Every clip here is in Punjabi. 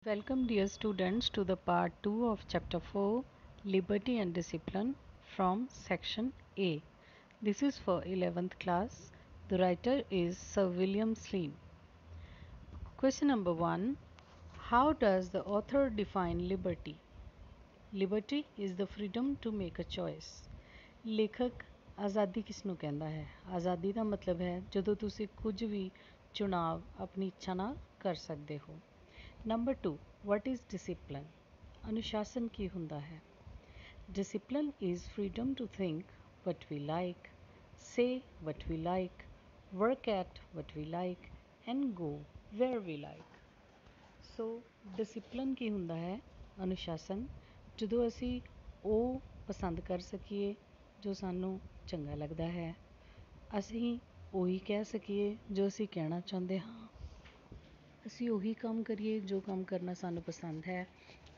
Welcome, dear students, to the part 2 of chapter 4 Liberty and Discipline from section A. This is for 11th class. The writer is Sir William Slim. Question number 1. How does the author define liberty? Liberty is the freedom to make a choice. ਲੇਖਕ ਆਜ਼ਾਦੀ ਕਿਸ ਨੂੰ ਕਹਿੰਦਾ ਹੈ? ਆਜ਼ਾਦੀ ਦਾ ਮਤਲਬ ਹੈ ਜਦੋਂ ਤੁਸੀਂ ਕੁਝ ਵੀ ਚੁਣਾਵ ਆਪਣੀ ਇੱਛਾ ਨਾਲ ਕਰ ਸਕਦੇ ਹੋ। Number 2, what is discipline? ਅਨੁਸ਼ਾਸਨ ਕੀ ਹੁੰਦਾ ਹੈ? Discipline is freedom to think what we like, say what we like, work at what we like, and go where we like. So discipline ਕੀ ਹੁੰਦਾ ਹੈ? ਅਨੁਸ਼ਾਸਨ, ਜਦੋਂ ਅਸੀਂ ਉਹ ਪਸੰਦ ਕਰ ਸਕੀਏ ਜੋ ਸਾਨੂੰ ਚੰਗਾ ਲੱਗਦਾ ਹੈ, ਅਸੀਂ ਉਹੀ ਕਹਿ ਸਕੀਏ ਜੋ ਅਸੀਂ ਕਹਿਣਾ ਚਾਹੁੰਦੇ ਹਾਂ, ਅਸੀਂ ਉਹੀ ਕੰਮ ਕਰੀਏ ਜੋ ਕੰਮ ਕਰਨਾ ਸਾਨੂੰ ਪਸੰਦ ਹੈ,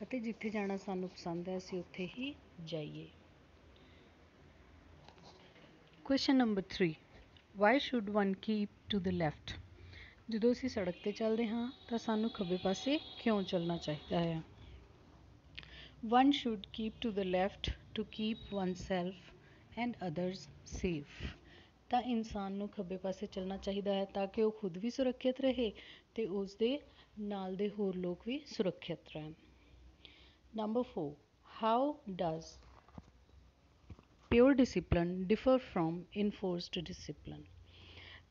ਅਤੇ ਜਿੱਥੇ ਜਾਣਾ ਸਾਨੂੰ ਪਸੰਦ ਹੈ ਅਸੀਂ ਉੱਥੇ ਹੀ ਜਾਈਏ। Question number 3, why should one keep to the left? ਜਦੋਂ ਅਸੀਂ ਸੜਕ 'ਤੇ ਚੱਲਦੇ ਹਾਂ ਤਾਂ ਸਾਨੂੰ ਖੱਬੇ ਪਾਸੇ ਕਿਉਂ ਚੱਲਣਾ ਚਾਹੀਦਾ ਹੈ? One should keep to the left to keep oneself and others safe. ਤਾਂ ਇਨਸਾਨ ਨੂੰ ਖੱਬੇ ਪਾਸੇ ਚੱਲਣਾ ਚਾਹੀਦਾ ਹੈ ਤਾਂ ਕਿ ਉਹ ਖੁਦ ਵੀ ਸੁਰੱਖਿਅਤ ਰਹੇ ਤੇ ਉਸ ਦੇ ਨਾਲ ਦੇ ਹੋਰ ਲੋਕ ਵੀ ਸੁਰੱਖਿਅਤ ਰਹਿਣ। Number 4, how does pure discipline differ from enforced discipline?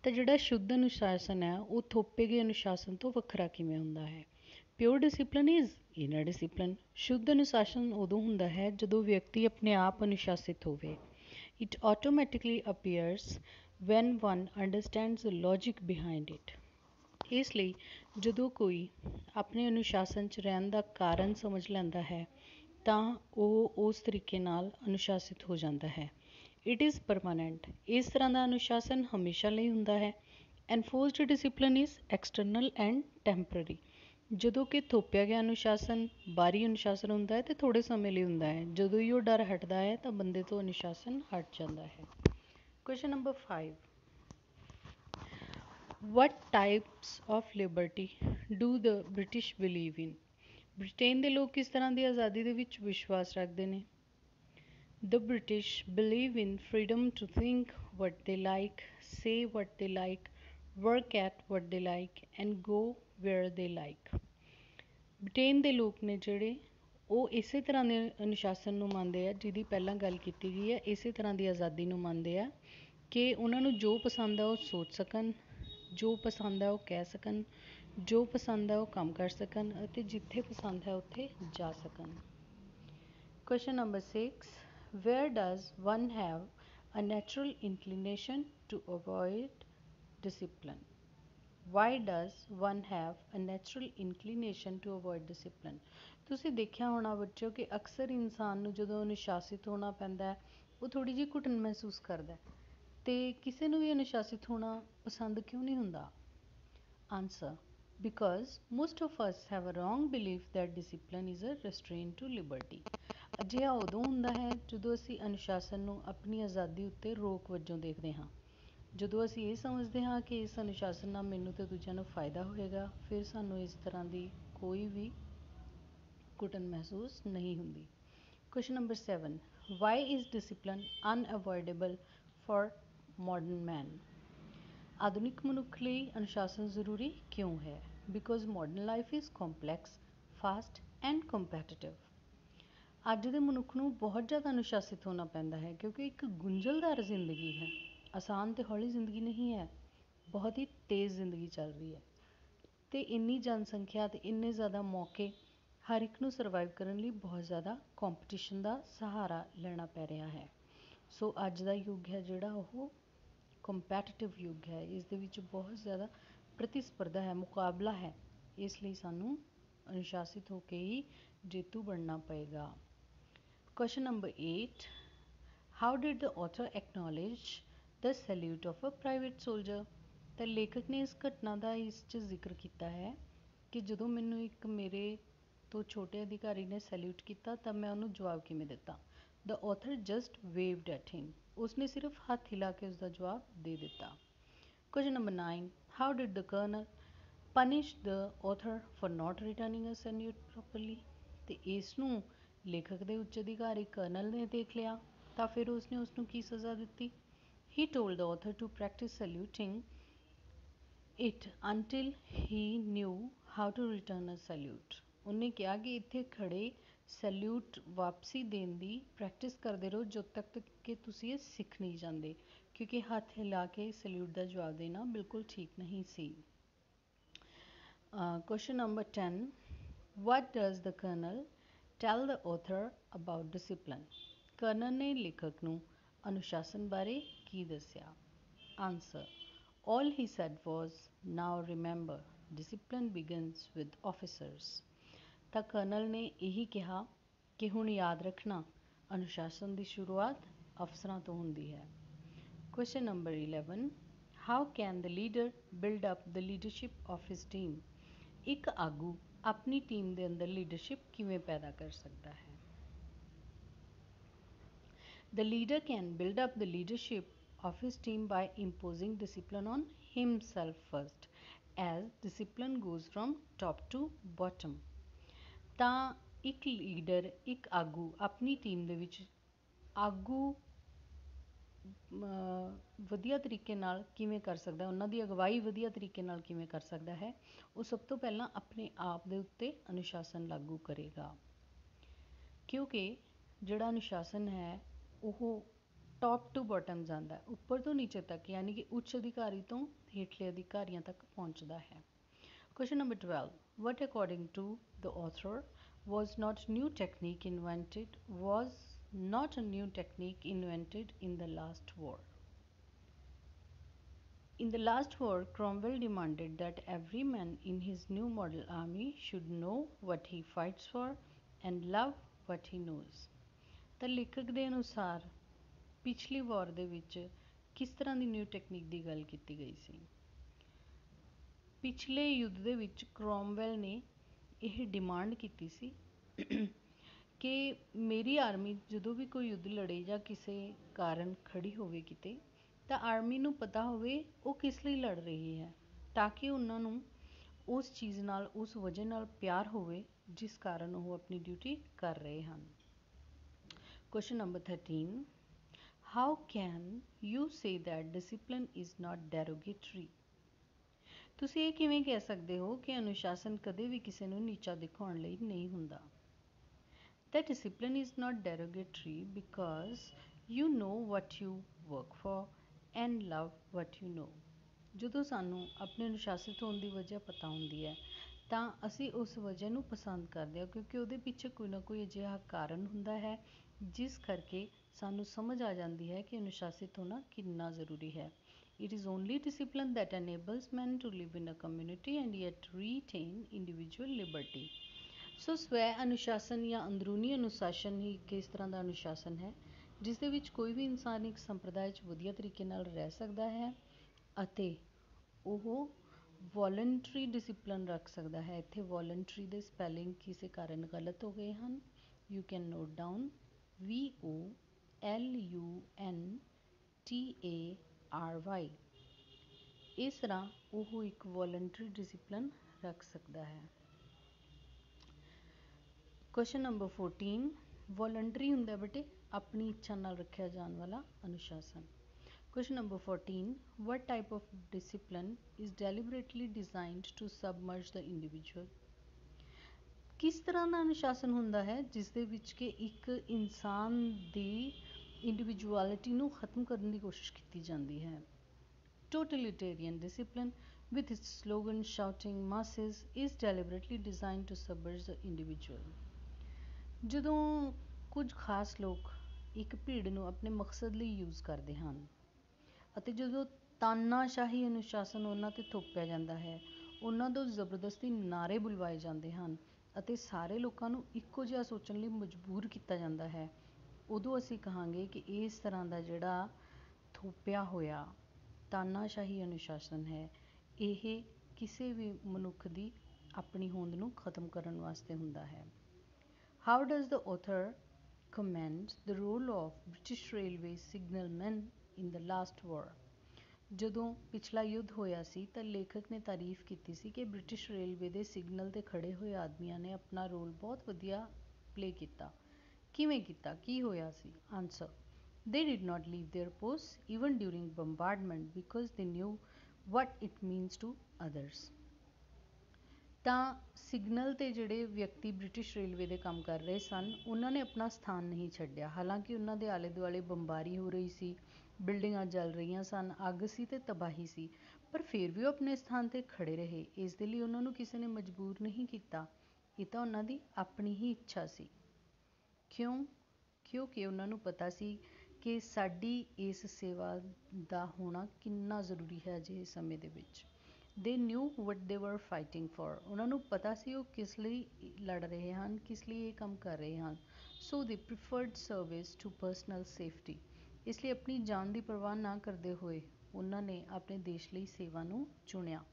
ਤਾਂ ਜਿਹੜਾ ਸ਼ੁੱਧ ਅਨੁਸ਼ਾਸਨ ਹੈ ਉਹ ਥੋਪੇ ਗਏ ਅਨੁਸ਼ਾਸਨ ਤੋਂ ਵੱਖਰਾ ਕਿਵੇਂ ਹੁੰਦਾ ਹੈ? Pure discipline is inner discipline. ਸ਼ੁੱਧ ਅਨੁਸ਼ਾਸਨ ਉਦੋਂ ਹੁੰਦਾ ਹੈ ਜਦੋਂ ਵਿਅਕਤੀ ਆਪਣੇ ਆਪ ਅਨੁਸ਼ਾਸਿਤ ਹੋਵੇ। It automatically appears when one understands the logic behind it. ਇਸ ਲਈ ਜਦੋਂ ਕੋਈ ਆਪਣੇ ਅਨੁਸ਼ਾਸਨ 'ਚ ਰਹਿਣ ਦਾ ਕਾਰਨ ਸਮਝ ਲੈਂਦਾ ਹੈ ਤਾਂ ਉਹ ਉਸ ਤਰੀਕੇ ਨਾਲ ਅਨੁਸ਼ਾਸਿਤ ਹੋ ਜਾਂਦਾ ਹੈ। It is permanent. ਇਸ ਤਰ੍ਹਾਂ ਦਾ ਅਨੁਸ਼ਾਸਨ ਹਮੇਸ਼ਾ ਲਈ ਹੁੰਦਾ ਹੈ। Enforced discipline is external and temporary. ਜਦੋਂ ਕਿ ਥੋਪਿਆ ਗਿਆ ਅਨੁਸ਼ਾਸਨ ਬਾਹਰੀ ਅਨੁਸ਼ਾਸਨ ਹੁੰਦਾ ਹੈ ਅਤੇ ਥੋੜ੍ਹੇ ਸਮੇਂ ਲਈ ਹੁੰਦਾ ਹੈ। ਜਦੋਂ ਹੀ ਉਹ ਡਰ ਹਟਦਾ ਹੈ ਤਾਂ ਬੰਦੇ ਤੋਂ ਅਨੁਸ਼ਾਸਨ ਹਟ ਜਾਂਦਾ ਹੈ। Question number 5, what types of liberty do the British believe in? Britain ਦੇ ਲੋਕ ਕਿਸ ਤਰ੍ਹਾਂ ਦੀ ਆਜ਼ਾਦੀ ਦੇ ਵਿੱਚ ਵਿਸ਼ਵਾਸ ਰੱਖਦੇ ਨੇ? The British believe in freedom to think what they like, say what they like, work at what they like, and go where they like. Britain ਦੇ ਲੋਕ ਨੇ ਜਿਹੜੇ ਉਹ ਇਸੇ ਤਰ੍ਹਾਂ ਦੇ ਅਨੁਸ਼ਾਸਨ ਨੂੰ ਮੰਨਦੇ ਆ ਜਿਹਦੀ ਪਹਿਲਾਂ ਗੱਲ ਕੀਤੀ ਗਈ ਹੈ। ਇਸੇ ਤਰ੍ਹਾਂ ਦੀ ਆਜ਼ਾਦੀ ਨੂੰ ਮੰਨਦੇ ਆ ਕਿ ਉਹਨਾਂ ਨੂੰ ਜੋ ਪਸੰਦ ਆ ਉਹ ਸੋਚ ਸਕਣ, ਜੋ ਪਸੰਦ ਹੈ ਉਹ ਕਹਿ ਸਕਣ, ਜੋ ਪਸੰਦ ਹੈ ਉਹ ਕੰਮ ਕਰ ਸਕਣ ਅਤੇ ਜਿੱਥੇ ਪਸੰਦ ਹੈ ਉੱਥੇ ਜਾ ਸਕਣ। Question number 6, where does one have a natural inclination to avoid discipline? Why does one have a natural inclination to avoid discipline? ਤੁਸੀਂ ਦੇਖਿਆ ਹੋਣਾ ਬੱਚਿਓ ਕਿ ਅਕਸਰ ਇਨਸਾਨ ਨੂੰ ਜਦੋਂ ਅਨੁਸ਼ਾਸਿਤ ਹੋਣਾ ਪੈਂਦਾ ਹੈ ਉਹ ਥੋੜ੍ਹੀ ਜਿਹੀ ਘੁਟਨ ਮਹਿਸੂਸ ਕਰਦਾ ਅਤੇ ਕਿਸੇ ਨੂੰ ਵੀ ਅਨੁਸ਼ਾਸਿਤ ਹੋਣਾ ਪਸੰਦ ਕਿਉਂ ਨਹੀਂ ਹੁੰਦਾ? Answer, because most of us have a wrong belief that discipline is a restrain to liberty. ਅਜਿਹਾ ਉਦੋਂ ਹੁੰਦਾ ਹੈ ਜਦੋਂ ਅਸੀਂ ਅਨੁਸ਼ਾਸਨ ਨੂੰ ਆਪਣੀ ਆਜ਼ਾਦੀ ਉੱਤੇ ਰੋਕ ਵਜੋਂ ਦੇਖਦੇ ਹਾਂ। ਜਦੋਂ ਅਸੀਂ ਇਹ ਸਮਝਦੇ ਹਾਂ ਕਿ ਇਸ ਅਨੁਸ਼ਾਸਨ ਨਾਲ ਮੈਨੂੰ ਅਤੇ ਦੂਜਿਆਂ ਨੂੰ ਫਾਇਦਾ ਹੋਏਗਾ, ਫਿਰ ਸਾਨੂੰ ਇਸ ਤਰ੍ਹਾਂ ਦੀ ਕੋਈ ਵੀ ਘੁਟਨ ਮਹਿਸੂਸ ਨਹੀਂ ਹੁੰਦੀ। Question number 7, why is discipline unavoidable for modern man? ਆਧੁਨਿਕ ਮਨੁੱਖ ਲਈ ਅਨੁਸ਼ਾਸਨ ਜ਼ਰੂਰੀ ਕਿਉਂ ਹੈ? Because modern life is complex, fast and competitive. ਅੱਜ ਦੇ ਮਨੁੱਖ ਨੂੰ ਬਹੁਤ ਜ਼ਿਆਦਾ ਅਨੁਸ਼ਾਸਿਤ ਹੋਣਾ ਪੈਂਦਾ ਹੈ ਕਿਉਂਕਿ ਇੱਕ ਗੁੰਝਲਦਾਰ ਜ਼ਿੰਦਗੀ ਹੈ। ਆਸਾਨ ਅਤੇ ਹੌਲੀ ਜ਼ਿੰਦਗੀ ਨਹੀਂ ਹੈ, ਬਹੁਤ ਹੀ ਤੇਜ਼ ਜ਼ਿੰਦਗੀ ਚੱਲ ਰਹੀ ਹੈ ਅਤੇ ਇੰਨੀ ਜਨਸੰਖਿਆ ਅਤੇ ਇੰਨੇ ਜ਼ਿਆਦਾ ਮੌਕੇ, ਹਰ ਇੱਕ ਨੂੰ ਸਰਵਾਈਵ ਕਰਨ ਲਈ ਬਹੁਤ ਜ਼ਿਆਦਾ ਕੰਪੀਟੀਸ਼ਨ ਦਾ ਸਹਾਰਾ ਲੈਣਾ ਪੈ ਰਿਹਾ ਹੈ। ਸੋ ਅੱਜ ਦਾ ਯੁੱਗ ਹੈ ਜਿਹੜਾ ਉਹ ਕੰਪੈਟੀਟਿਵ ਯੁੱਗ ਹੈ। ਇਸ ਦੇ ਵਿੱਚ ਬਹੁਤ ਜ਼ਿਆਦਾ ਪ੍ਰਤੀਸਪਰਧਾ ਹੈ, ਮੁਕਾਬਲਾ ਹੈ। ਇਸ ਲਈ ਸਾਨੂੰ ਅਨੁਸ਼ਾਸਿਤ ਹੋ ਕੇ ਹੀ ਜੇਤੂ ਬਣਨਾ ਪਏਗਾ। Question number 8, how did the author acknowledge the salute of a private soldier? ਤਾਂ ਲੇਖਕ ਨੇ ਇਸ ਘਟਨਾ ਦਾ ਇਸ 'ਚ ਜ਼ਿਕਰ ਕੀਤਾ ਹੈ ਕਿ ਜਦੋਂ ਮੈਨੂੰ ਇੱਕ ਮੇਰੇ ਤੋਂ ਛੋਟੇ ਅਧਿਕਾਰੀ ਨੇ ਸੈਲਿਊਟ ਕੀਤਾ ਤਾਂ ਮੈਂ ਉਹਨੂੰ ਜਵਾਬ ਕਿਵੇਂ ਦਿੱਤਾ? The author just waved at him. ਉਸਨੇ ਸਿਰਫ ਹੱਥ ਹਿਲਾ ਕੇ ਉਸਦਾ ਜਵਾਬ ਦੇ ਦਿੱਤਾ। Question number 9, how did the colonel punish the author for not returning a salute properly. ਤੇ ਇਸ ਨੂੰ ਲੇਖਕ ਦੇ ਉੱਚ ਅਧਿਕਾਰੀ ਕਰਨਲ ਨੇ ਦੇਖ ਲਿਆ ਤਾਂ ਫਿਰ ਉਸਨੇ ਉਸਨੂੰ ਕੀ ਸਜ਼ਾ ਦਿੱਤੀ। He told the author to practise saluting it until he knew how to return a salute. ਉਹਨੇ ਕਿਹਾ ਕਿ ਇੱਥੇ ਖੜੇ ਸੈल्यूट ਵਾਪਸੀ ਦੇਣ ਦੀ ਪ੍ਰੈਕਟਿਸ ਕਰਦੇ ਰਹੋ ਜਦੋਂ ਤੱਕ ਕਿ ਤੁਸੀਂ ਇਹ ਸਿੱਖ ਨਹੀਂ ਜਾਂਦੇ, ਕਿਉਂਕਿ ਹੱਥ ਹਿਲਾ ਕੇ ਸੈल्यूट ਦਾ ਜਵਾਬ ਦੇਣਾ ਬਿਲਕੁਲ ਠੀਕ ਨਹੀਂ ਸੀ। Question number 10. What does the Colonel tell the author about discipline? Colonel ਨੇ ਲੇਖਕ ਨੂੰ ਅਨੁਸ਼ਾਸਨ ਬਾਰੇ ਕੀ ਦੱਸਿਆ? Answer. All he said was, now remember, discipline begins with officers. ਤਾਂ ਕਰਨਲ ਨੇ ਇਹੀ ਕਿਹਾ ਕਿ ਹੁਣ ਯਾਦ ਰੱਖਣਾ, ਅਨੁਸ਼ਾਸਨ ਦੀ ਸ਼ੁਰੂਆਤ ਅਫਸਰਾਂ ਤੋਂ ਹੁੰਦੀ ਹੈ। Question number 11. How can the leader build up the leadership of his team? ਇੱਕ ਆਗੂ ਆਪਣੀ ਟੀਮ ਦੇ ਅੰਦਰ ਲੀਡਰਸ਼ਿਪ ਕਿਵੇਂ ਪੈਦਾ ਕਰ ਸਕਦਾ ਹੈ? The leader can build up the leadership of his team by imposing discipline on himself first, as discipline goes from top to bottom. ਤਾਂ ਇੱਕ ਲੀਡਰ, ਇੱਕ ਆਗੂ ਆਪਣੀ ਟੀਮ ਦੇ ਵਿੱਚ ਆਗੂ ਵਧੀਆ ਤਰੀਕੇ ਨਾਲ ਕਿਵੇਂ ਕਰ ਸਕਦਾ, ਉਹਨਾਂ ਦੀ ਅਗਵਾਈ ਵਧੀਆ ਤਰੀਕੇ ਨਾਲ ਕਿਵੇਂ ਕਰ ਸਕਦਾ ਹੈ, ਉਹ ਸਭ ਤੋਂ ਪਹਿਲਾਂ ਆਪਣੇ ਆਪ ਦੇ ਉੱਤੇ ਅਨੁਸ਼ਾਸਨ ਲਾਗੂ ਕਰੇਗਾ। ਕਿਉਂਕਿ ਜਿਹੜਾ ਅਨੁਸ਼ਾਸਨ ਹੈ ਉਹ ਟੌਪ ਟੂ ਬਾਟਮ ਜਾਂਦਾ, ਉੱਪਰ ਤੋਂ ਨੀਚੇ ਤੱਕ, ਯਾਨੀ ਕਿ ਉੱਚ ਅਧਿਕਾਰੀ ਤੋਂ ਹੇਠਲੇ ਅਧਿਕਾਰੀਆਂ ਤੱਕ ਪਹੁੰਚਦਾ ਹੈ। Question number 12. What according to the author was not a new technique invented in the last war? In the last war, Cromwell demanded that every man in his new model army should know what he fights for and love what he knows. ਤਾਂ ਲੇਖਕ ਦੇ ਅਨੁਸਾਰ ਪਿਛਲੀ ਵਾਰ ਦੇ ਵਿੱਚ ਕਿਸ ਤਰ੍ਹਾਂ ਦੀ ਨਿਊ ਟੈਕਨੀਕ ਦੀ ਗੱਲ ਕੀਤੀ ਗਈ ਸੀ? ਪਿਛਲੇ ਯੁੱਧ ਦੇ ਵਿੱਚ ਕ੍ਰੋਮਵੈਲ ਨੇ ਇਹ ਡਿਮਾਂਡ ਕੀਤੀ ਸੀ ਕਿ ਮੇਰੀ ਆਰਮੀ ਜਦੋਂ ਵੀ ਕੋਈ ਯੁੱਧ ਲੜੇ ਜਾਂ ਕਿਸੇ ਕਾਰਨ ਖੜੀ ਹੋਵੇ ਕਿਤੇ, ਤਾਂ ਆਰਮੀ ਨੂੰ ਪਤਾ ਹੋਵੇ ਉਹ ਕਿਸ ਲਈ ਲੜ ਰਹੀ ਹੈ, ਤਾਂ ਕਿ ਉਹਨਾਂ ਨੂੰ ਉਸ ਚੀਜ਼ ਨਾਲ, ਉਸ ਵਜ੍ਹਾ ਨਾਲ ਪਿਆਰ ਹੋਵੇ ਜਿਸ ਕਾਰਨ ਉਹ ਆਪਣੀ ਡਿਊਟੀ ਕਰ ਰਹੇ ਹਨ। Question number 13. How can you say that discipline is not derogatory? ਤੁਸੀਂ ਇਹ ਕਿਵੇਂ ਕਹਿ ਸਕਦੇ ਹੋ ਕਿ ਅਨੁਸ਼ਾਸਨ ਕਦੇ ਵੀ ਕਿਸੇ ਨੂੰ ਨੀਚਾ ਦਿਖਾਉਣ ਲਈ ਨਹੀਂ ਹੁੰਦਾ? That discipline is not derogatory because you know what you work for and love what you know. ਜਦੋਂ ਸਾਨੂੰ ਆਪਣੇ ਅਨੁਸ਼ਾਸਿਤ ਹੋਣ ਦੀ ਵਜ੍ਹਾ ਪਤਾ ਹੁੰਦੀ ਹੈ ਤਾਂ ਅਸੀਂ ਉਸ ਵਜ੍ਹਾ ਨੂੰ ਪਸੰਦ ਕਰਦੇ ਹਾਂ, ਕਿਉਂਕਿ ਉਹਦੇ ਪਿੱਛੇ ਕੋਈ ਨਾ ਕੋਈ ਅਜਿਹਾ ਕਾਰਨ ਹੁੰਦਾ ਹੈ ਜਿਸ ਕਰਕੇ ਸਾਨੂੰ ਸਮਝ ਆ ਜਾਂਦੀ ਹੈ ਕਿ ਅਨੁਸ਼ਾਸਿਤ ਹੋਣਾ ਕਿੰਨਾ ਜ਼ਰੂਰੀ ਹੈ। It is only discipline that enables men to live in a community and yet retain individual liberty. ਸੋ ਸਵੈ ਅਨੁਸ਼ਾਸਨ ਜਾਂ ਅੰਦਰੂਨੀ ਅਨੁਸ਼ਾਸਨ ਹੀ ਕਿਸ ਤਰ੍ਹਾਂ ਦਾ ਅਨੁਸ਼ਾਸਨ ਹੈ ਜਿਸ ਦੇ ਵਿੱਚ ਕੋਈ ਵੀ ਇਨਸਾਨ ਇੱਕ ਸੰਪਰਦਾਇ 'ਚ ਵਧੀਆ ਤਰੀਕੇ ਨਾਲ ਰਹਿ ਸਕਦਾ ਹੈ ਅਤੇ ਉਹ ਵੋਲੰਟਰੀ ਡਿਸਿਪਲਨ ਰੱਖ ਸਕਦਾ ਹੈ। ਇੱਥੇ ਵੋਲੰਟਰੀ ਦੇ ਸਪੈਲਿੰਗ ਕਿਸੇ ਕਾਰਨ ਗਲਤ ਹੋ ਗਏ ਹਨ। You can note down VOLUNTARY। ਇਸ ਤਰ੍ਹਾਂ ਉਹ ਇੱਕ ਵੋਲੰਟਰੀ ਡਿਸਿਪਲਨ ਰੱਖ ਸਕਦਾ ਹੈ। Question number 14. ਵੋਲੰਟਰੀ ਹੁੰਦਾ ਬੇਟੇ ਆਪਣੀ ਇੱਛਾ ਨਾਲ ਰੱਖਿਆ ਜਾਣ ਵਾਲਾ ਅਨੁਸ਼ਾਸਨ। Question number 14. What type of discipline is deliberately designed to submerge the individual? ਕਿਸ ਤਰ੍ਹਾਂ ਦਾ ਅਨੁਸ਼ਾਸਨ ਹੁੰਦਾ ਹੈ ਜਿਸ ਦੇ ਵਿੱਚ ਕਿ ਇੱਕ ਇਨਸਾਨ ਦੀ ਇੰਡੀਵਿਜੂਅਲਿਟੀ ਨੂੰ ਖਤਮ ਕਰਨ ਦੀ ਕੋਸ਼ਿਸ਼ ਕੀਤੀ ਜਾਂਦੀ ਹੈ? Totalitarian discipline, with its slogan shouting masses, is deliberately designed to submerge the individual. ਜਦੋਂ ਕੁਝ ਖਾਸ ਲੋਕ ਇੱਕ ਭੀੜ ਨੂੰ ਆਪਣੇ ਮਕਸਦ ਲਈ ਯੂਜ਼ ਕਰਦੇ ਹਨ ਅਤੇ ਜਦੋਂ ਤਾਨਾਸ਼ਾਹੀ ਅਨੁਸ਼ਾਸਨ ਉਹਨਾਂ 'ਤੇ ਥੋਪਿਆ ਜਾਂਦਾ ਹੈ, ਉਹਨਾਂ ਤੋਂ ਜ਼ਬਰਦਸਤੀ ਨਾਅਰੇ ਬੁਲਵਾਏ ਜਾਂਦੇ ਹਨ ਅਤੇ ਸਾਰੇ ਲੋਕਾਂ ਨੂੰ ਇੱਕੋ ਜਿਹਾ ਸੋਚਣ ਲਈ ਮਜਬੂਰ ਕੀਤਾ ਜਾਂਦਾ ਹੈ, ਉਦੋਂ ਅਸੀਂ ਕਹਾਂਗੇ ਕਿ ਇਸ ਤਰ੍ਹਾਂ ਦਾ ਜਿਹੜਾ ਥੋਪਿਆ ਹੋਇਆ ਤਾਨਾਸ਼ਾਹੀ ਅਨੁਸ਼ਾਸਨ ਹੈ ਇਹ ਕਿਸੇ ਵੀ ਮਨੁੱਖ ਦੀ ਆਪਣੀ ਹੋਂਦ ਨੂੰ ਖਤਮ ਕਰਨ ਵਾਸਤੇ ਹੁੰਦਾ ਹੈ। How does the author commend the role of British Railway signalmen in the last war? ਜਦੋਂ ਪਿਛਲਾ ਯੁੱਧ ਹੋਇਆ ਸੀ ਤਾਂ ਲੇਖਕ ਨੇ ਤਾਰੀਫ ਕੀਤੀ ਸੀ ਕਿ ਬ੍ਰਿਟਿਸ਼ ਰੇਲਵੇ ਦੇ ਸਿਗਨਲ 'ਤੇ ਖੜ੍ਹੇ ਹੋਏ ਆਦਮੀਆਂ ਨੇ ਆਪਣਾ ਰੋਲ ਬਹੁਤ ਵਧੀਆ ਪਲੇ ਕੀਤਾ। ਕਿਵੇਂ ਕੀਤਾ? ਕੀ ਹੋਇਆ ਸੀ? Answer: They did not leave their posts even during bombardment because they knew what it means to others। ਤਾਂ ਸਿਗਨਲ 'ਤੇ ਜਿਹੜੇ ਵਿਅਕਤੀ ਬ੍ਰਿਟਿਸ਼ ਰੇਲਵੇ ਦੇ ਕੰਮ ਕਰ ਰਹੇ ਸਨ, ਉਹਨਾਂ ਨੇ ਆਪਣਾ ਸਥਾਨ ਨਹੀਂ ਛੱਡਿਆ। ਹਾਲਾਂਕਿ ਉਹਨਾਂ ਦੇ ਆਲੇ ਦੁਆਲੇ ਬੰਬਾਰੀ ਹੋ ਰਹੀ ਸੀ, ਬਿਲਡਿੰਗਾਂ ਜਲ ਰਹੀਆਂ ਸਨ, ਅੱਗ ਸੀ ਅਤੇ ਤਬਾਹੀ ਸੀ, ਪਰ ਫਿਰ ਵੀ ਉਹ ਆਪਣੇ ਸਥਾਨ 'ਤੇ ਖੜ੍ਹੇ ਰਹੇ। ਇਸ ਦੇ ਲਈ ਉਹਨਾਂ ਨੂੰ ਕਿਸੇ ਨੇ ਮਜਬੂਰ ਨਹੀਂ ਕੀਤਾ, ਇਹ ਤਾਂ ਉਹਨਾਂ ਦੀ ਆਪਣੀ ਹੀ ਇੱਛਾ ਸੀ। ਕਿਉਂ? ਕਿਉਂਕਿ ਉਹਨਾਂ ਨੂੰ ਪਤਾ ਸੀ ਕਿ ਸਾਡੀ ਇਸ ਸੇਵਾ ਦਾ ਹੋਣਾ ਕਿੰਨਾ ਜ਼ਰੂਰੀ ਹੈ ਅਜਿਹੇ ਸਮੇਂ ਦੇ ਵਿੱਚ। They knew what they were fighting for। ਉਹਨਾਂ ਨੂੰ ਪਤਾ ਸੀ ਉਹ ਕਿਸ ਲਈ ਲੜ ਰਹੇ ਹਨ, ਕਿਸ ਲਈ ਇਹ ਕੰਮ ਕਰ ਰਹੇ ਹਨ। So they preferred service to personal safety। ਇਸ ਲਈ ਆਪਣੀ ਜਾਨ ਦੀ ਪਰਵਾਹ ਨਾ ਕਰਦੇ ਹੋਏ ਉਹਨਾਂ ਨੇ ਆਪਣੇ ਦੇਸ਼ ਲਈ ਸੇਵਾ ਨੂੰ ਚੁਣਿਆ।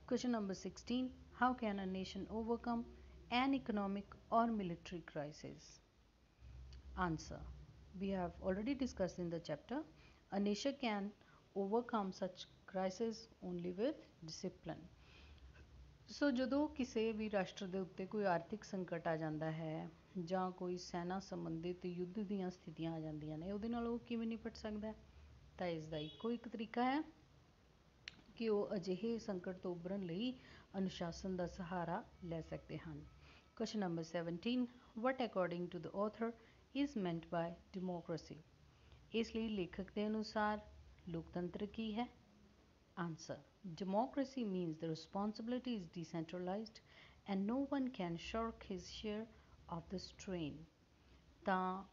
Question number 16, how can a nation overcome an economic or military crisis? Answer: we have already discussed in the chapter, a nation can overcome such crisis only with discipline। ਸੋ ਜਦੋਂ ਕਿਸੇ ਵੀ ਰਾਸ਼ਟਰ ਦੇ ਉੱਤੇ ਕੋਈ ਆਰਥਿਕ ਸੰਕਟ ਆ ਜਾਂਦਾ ਹੈ ਜਾਂ ਕੋਈ ਸੈਨਾ ਸੰਬੰਧਿਤ ਯੁੱਧ ਦੀਆਂ ਸਥਿਤੀਆਂ ਆ ਜਾਂਦੀਆਂ ਨੇ, ਉਹਦੇ ਨਾਲ ਉਹ ਕਿਵੇਂ ਨਿਪਟ ਸਕਦਾ? ਤਾਂ ਇਸ ਦਾ ਇੱਕੋ ਇੱਕ ਤਰੀਕਾ ਹੈ ਕਿ ਉਹ ਅਜਿਹੇ ਸੰਕਟ ਤੋਂ ਉੱਭਰਨ ਲਈ ਅਨੁਸ਼ਾਸਨ ਦਾ ਸਹਾਰਾ ਲੈ ਸਕਦੇ ਹਨ। Question number 17, what according to the author is meant by democracy? ਇਸ ਲਈ ਲੇਖਕ ਦੇ ਅਨੁਸਾਰ ਲੋਕਤੰਤਰ ਕੀ ਹੈ? Answer: democracy means the responsibility is decentralized and no one can shirk his share of the strain। ਤਾਂ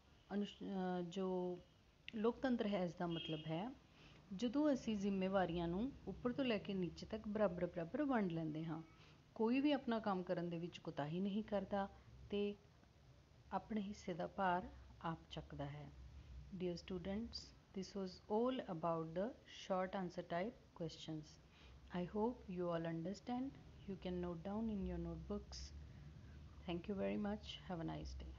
ਜੋ ਲੋਕਤੰਤਰ ਹੈ, ਇਸ ਦਾ ਮਤਲਬ ਹੈ ਜਦੋਂ ਅਸੀਂ ਜ਼ਿੰਮੇਵਾਰੀਆਂ ਨੂੰ ਉੱਪਰ ਤੋਂ ਲੈ ਕੇ ਨੀਚੇ ਤੱਕ ਬਰਾਬਰ ਬਰਾਬਰ ਵੰਡ ਲੈਂਦੇ ਹਾਂ, ਕੋਈ ਵੀ ਆਪਣਾ ਕੰਮ ਕਰਨ ਦੇ ਵਿੱਚ ਕੁਤਾਹੀ ਨਹੀਂ ਕਰਦਾ ਅਤੇ ਆਪਣੇ ਹਿੱਸੇ ਦਾ ਭਾਰ ਆਪ ਚੱਕਦਾ ਹੈ। Dear students, this was all about the short answer type questions। I hope you all understand. You can note down in your notebooks। Thank you very much. Have a nice day।